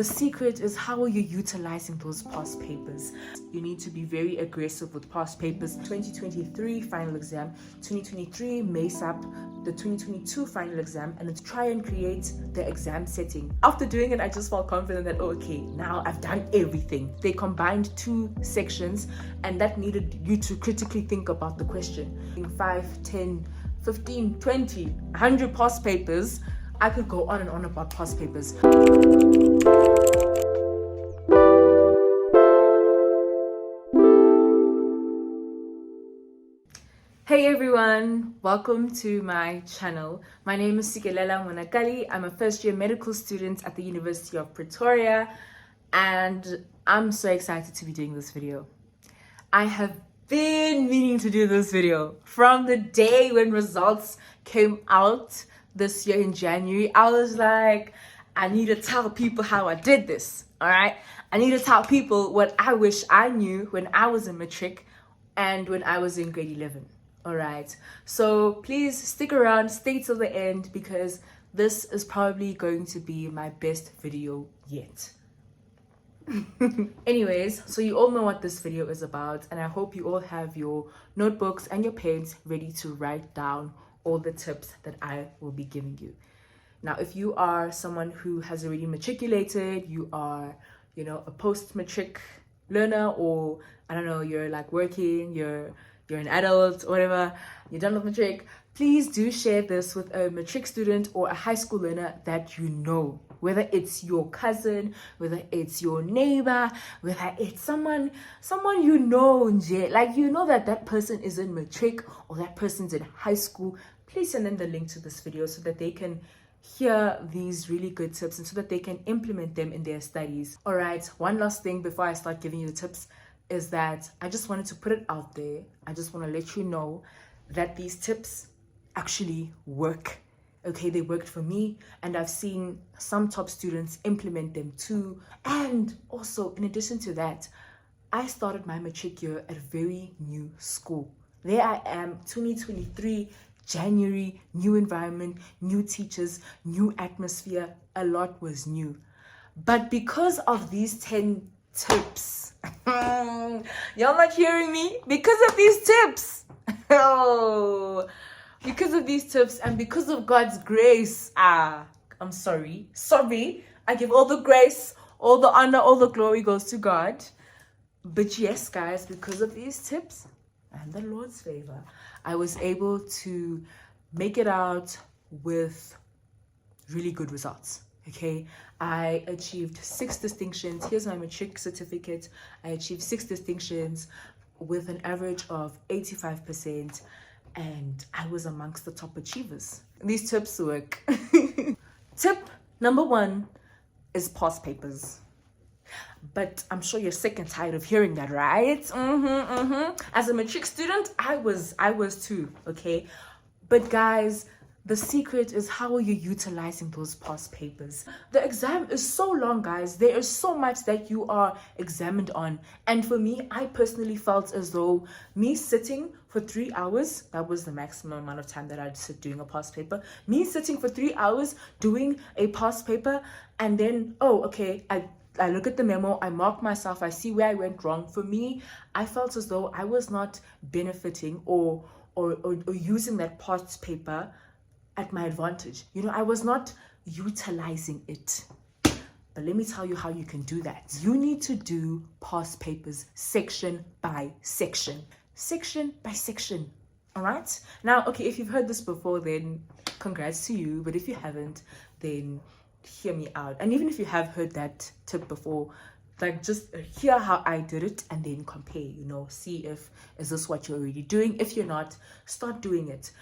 The secret is how are you utilizing those past papers. You need to be very aggressive with past papers. 2023 final exam, 2023 mace up, the 2022 final exam, and then try and create the exam setting. After doing it, I just felt confident that, oh, okay, now I've done everything. They combined 2 sections, and that needed you to critically think about the question. In 5, 10, 15, 20, 100 past papers. I could go on and on about past papers. Hey everyone, welcome to my channel. My name is Siki. I'm a first year medical student at the University of Pretoria, and I'm so excited to be doing this video. I have been meaning to do this video from the day when results came out this year in January. I was like, I need to tell people how I did this, all right? I need to tell people what I wish I knew when I was in Matric and when I was in grade 11, all right? So please stick around, stay till the end, because this is probably going to be my best video yet. Anyways, so you all know what this video is about, and I hope you all have your notebooks and your pens ready to write down all the tips that I will be giving you. Now, if you are someone who has already matriculated, you are, a post-matric learner, or I don't know, you're like working, you're an adult, or whatever, you're done with matric, please do share this with a matric student or a high school learner that you know. Whether it's your cousin, whether it's your neighbor, whether it's someone you know, like you know that person is in matric or that person's in high school, please send them the link to this video so that they can hear these really good tips and so that they can implement them in their studies. All right, one last thing before I start giving you the tips is that I just wanted to put it out there. I just want to let you know that these tips actually work. Okay, they worked for me, and I've seen some top students implement them too. And also, in addition to that, I started my matric year at a very new school. There I am, 2023, January, new environment, new teachers, new atmosphere. A lot was new. But because of these 10 tips, y'all not hearing me? Because of these tips. Because of these tips and because of God's grace, I'm sorry, I give all the grace, all the honor, all the glory goes to God. But yes, guys, because of these tips and the Lord's favor, I was able to make it out with really good results. Okay, I achieved 6 distinctions. Here's my matric certificate. I achieved 6 distinctions with an average of 85%. And I was amongst the top achievers. These tips work. Tip number 1 is past papers. But I'm sure you're sick and tired of hearing that, right? As a matric student, I was too, okay? But guys, the secret is how are you utilizing those past papers? The exam is so long, guys. There is so much that you are examined on. And for me, I personally felt as though me sitting for 3 hours, that was the maximum amount of time that I'd sit doing a past paper. Me sitting for 3 hours doing a past paper, and then, oh, okay, I look at the memo, I mark myself, I see where I went wrong. For me, I felt as though I was not benefiting or using that past paper at my advantage. I was not utilizing it. But let me tell you how you can do that. You need to do past papers section by section. Section by section. All right? Now, okay, if you've heard this before, then congrats to you. But if you haven't, then hear me out. And even if you have heard that tip before, like just hear how I did it and then compare, see if is this what you're already doing. If you're not, start doing it.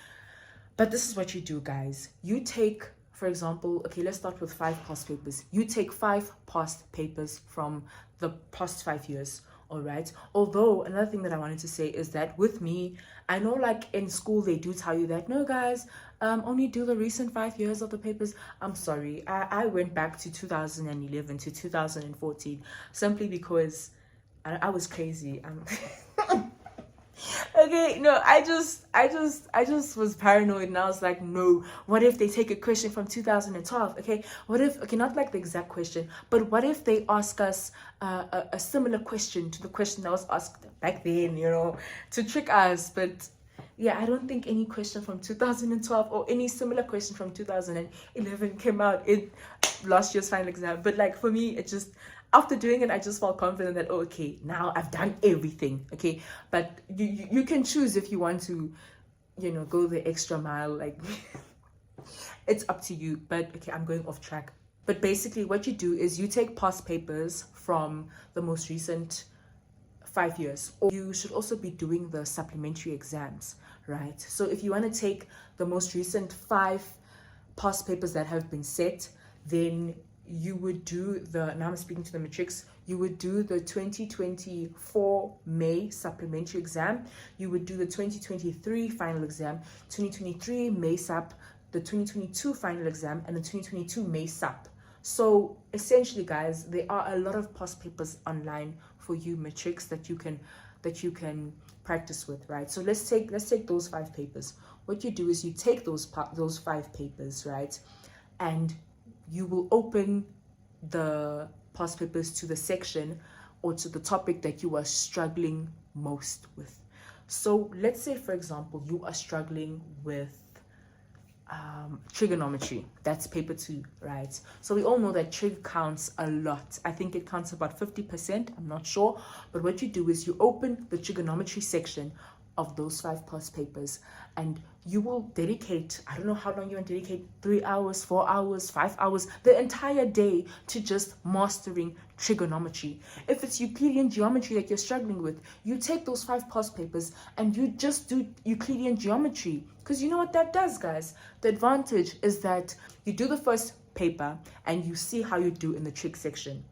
But this is what you do, guys. You take, for example, okay, let's start with 5 past papers. You take 5 past papers from the past 5 years, all right? Although, another thing that I wanted to say is that with me, I know like in school, they do tell you that, no, guys, only do the recent 5 years of the papers. I'm sorry. I went back to 2011 to 2014 simply because I was crazy. Okay, no, I just was paranoid, and I was like, no, what if they take a question from 2012? Okay, what if, okay, not like the exact question, but what if they ask us a similar question to the question that was asked back then, to trick us? But yeah, I don't think any question from 2012 or any similar question from 2011 came out in last year's final exam. But like for me, it just, after doing it, I just felt confident that, oh, okay, now I've done everything. Okay, but you can choose if you want to, go the extra mile. Like it's up to you. But okay, I'm going off track. But basically, what you do is you take past papers from the most recent 5 years, or you should also be doing the supplementary exams, right? So if you want to take the most recent 5 past papers that have been set, then you would do now I'm speaking to the matrics, you would do the 2024 May supplementary exam, you would do the 2023 final exam, 2023 May sup, the 2022 final exam, and the 2022 May sup. So essentially, guys, there are a lot of past papers online for you matrics that you can practice with, right? So let's take those 5 papers. What you do is you take those 5 papers, right, and you will open the past papers to the section or to the topic that you are struggling most with. So let's say, for example, you are struggling with trigonometry. That's paper 2, right? So we all know that trig counts a lot. I think it counts about 50%, I'm not sure. But what you do is you open the trigonometry section of those 5 past papers, and you will dedicate, I don't know how long you want to dedicate, 3 hours, 4 hours, 5 hours, the entire day to just mastering trigonometry. If it's Euclidean geometry that you're struggling with, you take those 5 past papers and you just do Euclidean geometry. Because you know what that does, guys? The advantage is that you do the first paper and you see how you do in the trig section,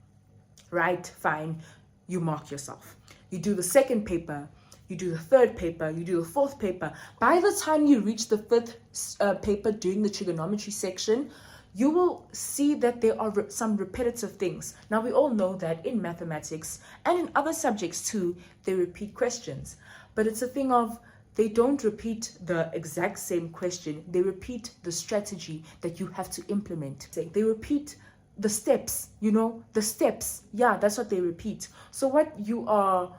right? Fine, you mark yourself. You do the second paper, you do the third paper, you do the fourth paper. By the time you reach the 5th paper doing the trigonometry section, you will see that there are some repetitive things. Now, we all know that in mathematics and in other subjects too, they repeat questions. But it's a thing of, they don't repeat the exact same question. They repeat the strategy that you have to implement. They repeat the steps, the steps. Yeah, that's what they repeat. So what you are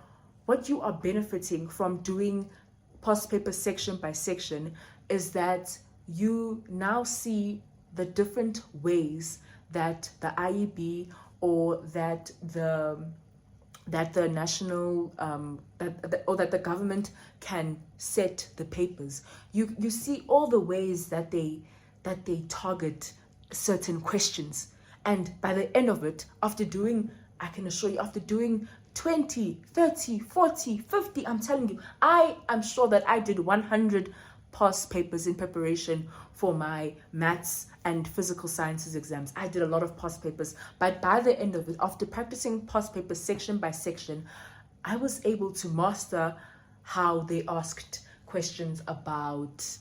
benefiting from doing past paper section by section is that you now see the different ways that the IEB or that the national or that the government can set the papers. You see all the ways that they target certain questions, and by the end of it, after doing 20, 30, 40, 50, I'm telling you, I am sure that I did 100 past papers in preparation for my maths and physical sciences exams. I did a lot of past papers, but by the end of it, after practicing past papers section by section, I was able to master how they asked questions about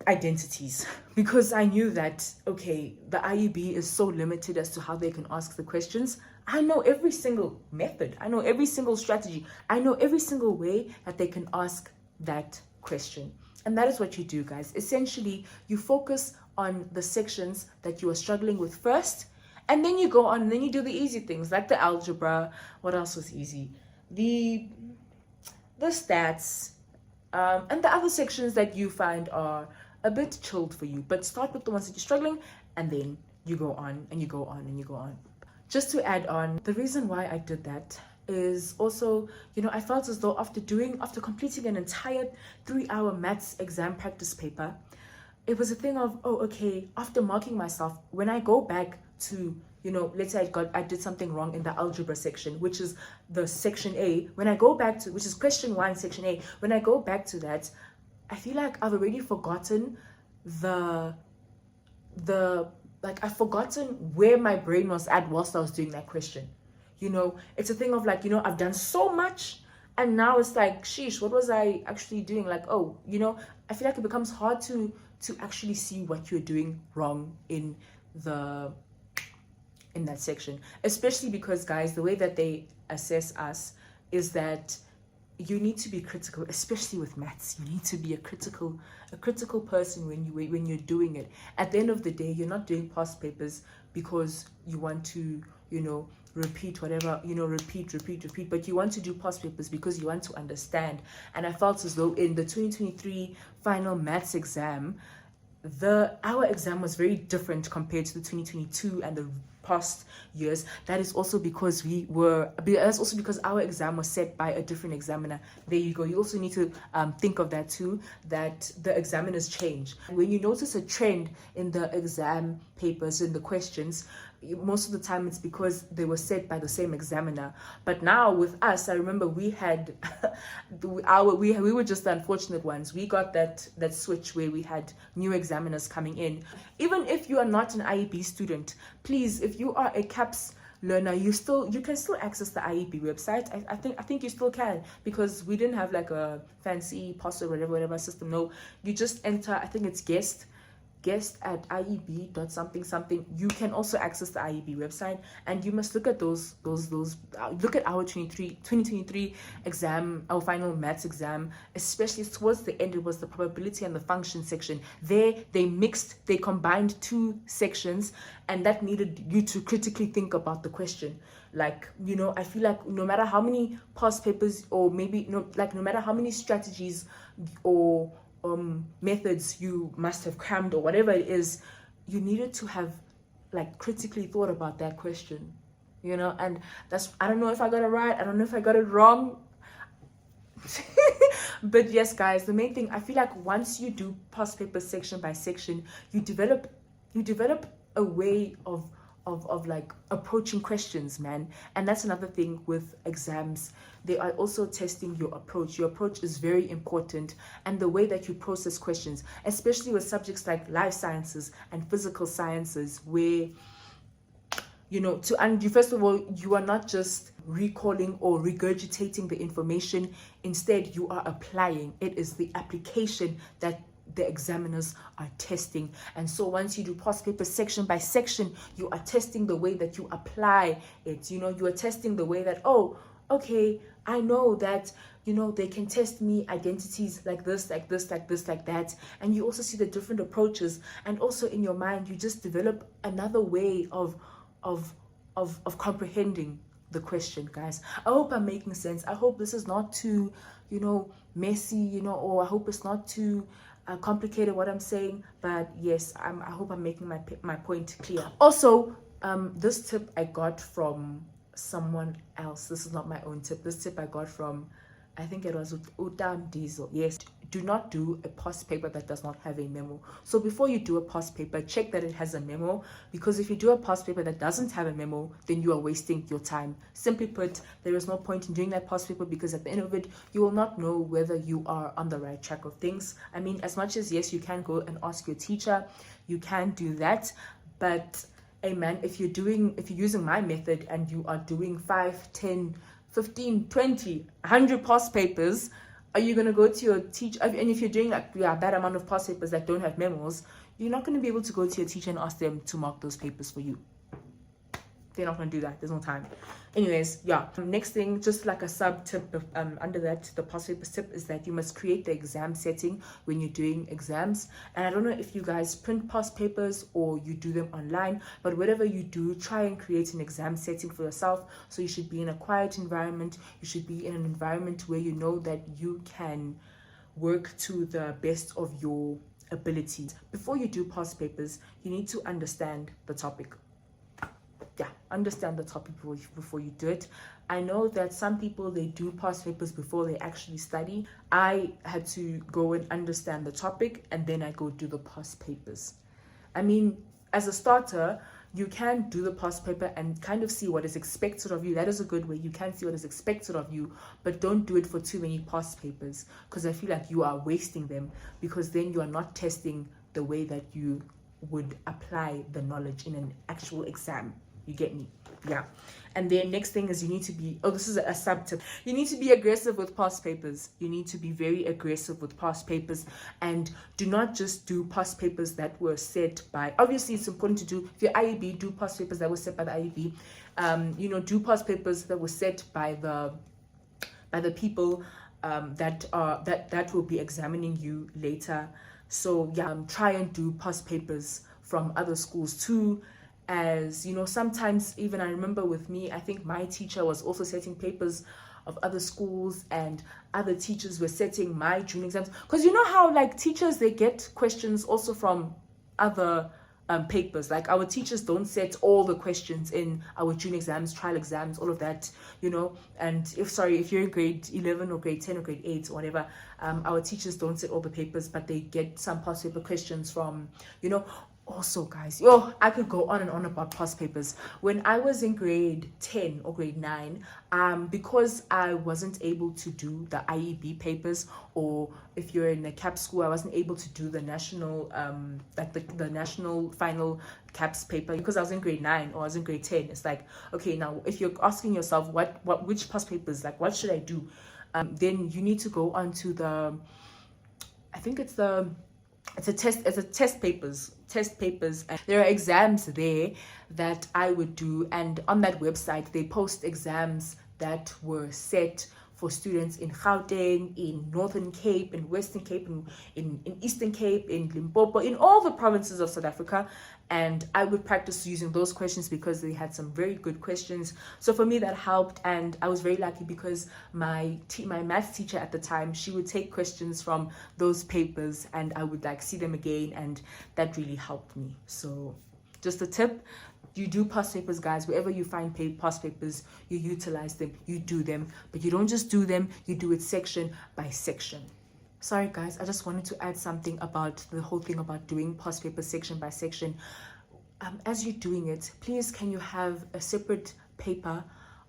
identities, because I knew that, okay, the IEB is so limited as to how they can ask the questions. I know every single method, I know every single strategy, I know every single way that they can ask that question. And that is what you do, guys. Essentially, you focus on the sections that you are struggling with first, and then you go on and then you do the easy things like the algebra. What else was easy? The stats, and the other sections that you find are a bit chilled for you. But start with the ones that you're struggling, and then you go on and you go on and you go on. Just to add on, the reason why I did that is also, I felt as though after completing an entire 3-hour maths exam practice paper, it was a thing of, oh, okay, after marking myself, when I go back to, let's say I did something wrong in the algebra section, which is the section A, when I go back to, which is question 1, section A, when I go back to that, I feel like I've already forgotten I've forgotten where my brain was at whilst I was doing that question. It's a thing of like, I've done so much, and now it's like, sheesh, what was I actually doing? Like, oh, I feel like it becomes hard to actually see what you're doing wrong in that section, especially because, guys, the way that they assess us is that you need to be critical, especially with maths. You need to be a critical person when you're doing it. At the end of the day, you're not doing past papers because you want to, repeat whatever, repeat, but you want to do past papers because you want to understand. And I felt as though in the 2023 final maths exam, our exam was very different compared to the 2022 and the past years. That is also because our exam was set by a different examiner. There you go. You also need to think of that too, that the examiners change. When you notice a trend in the exam papers, in the questions, most of the time it's because they were set by the same examiner. But now with us, I remember we had we were just the unfortunate ones. We got that switch where we had new examiners coming in. Even if you are not an IEB student, please, if you are a CAPS learner, you can still access the IEB website. I think you still can, because we didn't have like a fancy password, whatever system. No, you just enter, I think it's guest at ieb.something. You can also access the IEB website, and you must look at those look at our 2023 exam, our final maths exam, especially towards the end. It was the probability and the function section. They combined two sections, and that needed you to critically think about the question. Like, I feel like no matter how many past papers, or maybe no matter how many strategies or methods you must have crammed, or whatever it is, you needed to have critically thought about that question, and that's, I don't know if I got it right, I don't know if I got it wrong. But yes, guys, the main thing, I feel like once you do past papers section by section, you develop a way of approaching questions, man. And that's another thing with exams. They are also testing your approach. Your approach is very important, and the way that you process questions, especially with subjects like life sciences and physical sciences, where first of all, you are not just recalling or regurgitating the information. Instead, you are applying. It is the application that the examiners are testing. And so once you do past paper section by section, you are testing the way that you apply it. You are testing the way that, oh, okay, I know that, they can test me identities like this, like this, like this, like that. And you also see the different approaches. And also in your mind, you just develop another way of comprehending the question, guys. I hope I'm making sense. I hope this is not too, messy, or I hope it's not too complicated what I'm saying. But yes, I hope I'm making my point clear. Also, this tip I got from someone else. This is not my own tip. This tip I got from, I think it was Utam Diesel. Yes, do not do a past paper that does not have a memo. So before you do a past paper, check that it has a memo, because if you do a past paper that doesn't have a memo, then you are wasting your time. Simply put, there is no point in doing that past paper, because at the end of it, you will not know whether you are on the right track of things. I mean, as much as, yes, you can go and ask your teacher, you can do that, but hey man, if you're using my method and you are doing 5, 10, 15, 20, 100 past papers, are you going to go to your teacher? And if you're doing a bad amount of past papers that don't have memos, you're not going to be able to go to your teacher and ask them to mark those papers for you. They're not going to do that. There's no time. Anyways, yeah. Next thing, just like a sub tip under that, the past papers tip, is that you must create the exam setting when you're doing exams. And I don't know if you guys print past papers or you do them online, but whatever you do, try and create an exam setting for yourself. So you should be in a quiet environment. You should be in an environment where you know that you can work to the best of your abilities. Before you do past papers, you need to understand the topic. Understand the topic before you do it. I know that some people, they do past papers before they actually study. I had to go and understand the topic, and then I go do the past papers. I mean, as a starter, you can do the past paper and kind of see what is expected of you. That is a good way. You can see what is expected of you, but don't do it for too many past papers, because I feel like you are wasting them, because then you are not testing the way that you would apply the knowledge in an actual exam. You get me? Yeah. And then next thing is you need to be, this is a sub tip. You need to be aggressive with past papers. You need to be very aggressive with past papers, and do not just do past papers that were set by, obviously it's important to do, if you're IEB, do past papers that were set by the IEB. Do past papers that were set by the people that will be examining you later. So yeah, try and do past papers from other schools too. As you know, sometimes even I remember with me, I think my teacher was also setting papers of other schools, and other teachers were setting my June exams, because you know how like teachers, they get questions also from other papers. Like our teachers don't set all the questions in our June exams, trial exams, all of that, you know. And if you're in grade 11 or grade 10 or grade 8 or whatever, our teachers don't set all the papers, but they get some past paper questions from, you know. Also guys, I could go on and on about past papers. When I was in grade 10 or grade 9, because I wasn't able to do the IEB papers, or if you're in a CAP school, I wasn't able to do the national like the national final CAPS paper, because I was in grade 9 or I was in grade 10. It's like, okay, now if you're asking yourself which past papers, like what should I do, then you need to go on to the, I think it's a test papers, and there are exams there that I would do. And on that website they post exams that were set for students in Gauteng, in Northern Cape, in Western Cape, in Eastern Cape, in Limpopo, in all the provinces of South Africa. And I would practice using those questions because they had some very good questions. So for me that helped, and I was very lucky because my math teacher at the time, she would take questions from those papers and I would like see them again, and that really helped me. So just a tip, you do past papers, guys. Wherever you find past papers, you utilize them, you do them, but you don't just do them, you do it section by section. Sorry guys, I just wanted to add something about the whole thing about doing past paper section by section. As you're doing it, please can you have a separate paper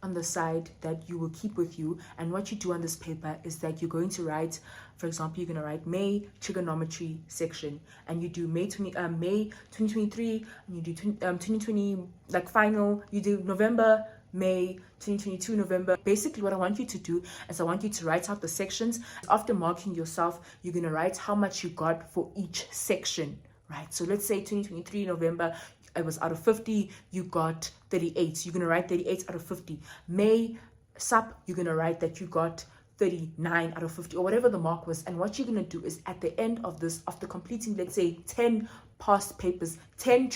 on the side that you will keep with you. And what you do on this paper is that you're going to write, for example, you're going to write May trigonometry section, and you do May 2023, and you do 2020 like final, you do November, May 2022, November. Basically what I want you to do is I want you to write out the sections. After marking yourself, you're going to write how much you got for each section, right? So let's say 2023 November, it was out of 50, you got 38. You're going to write 38 out of 50. May sup, you're going to write that you got 39 out of 50, or whatever the mark was. And what you're going to do is at the end of this, after completing, let's say 10 past papers, 10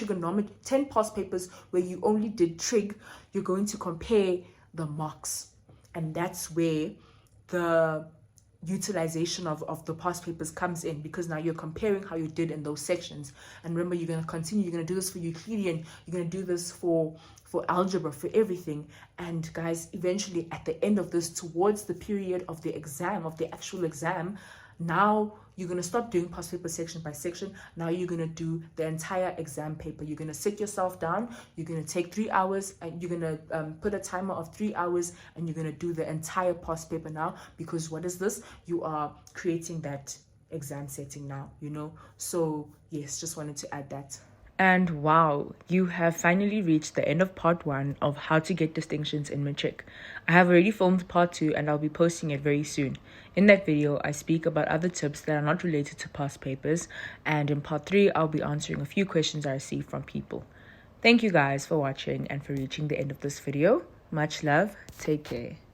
past papers where you only did trig, you're going to compare the marks. And that's where the utilization of the past papers comes in, because now you're comparing how you did in those sections. And remember, you're going to continue, you're going to do this for Euclidean, you're going to do this for algebra, for everything. And guys, eventually at the end of this, towards the period of the exam, of the actual exam, now you're going to stop doing past paper section by section. Now you're going to do the entire exam paper. You're going to sit yourself down, you're going to take 3 hours, and you're going to put a timer of 3 hours, and you're going to do the entire past paper now. Because what is this? You are creating that exam setting now, you know. So yes, just wanted to add that. And wow, you have finally reached the end of part 1 of how to get distinctions in Matric. I have already filmed part 2 and I'll be posting it very soon. In that video, I speak about other tips that are not related to past papers, and in part 3, I'll be answering a few questions I received from people. Thank you guys for watching and for reaching the end of this video. Much love. Take care.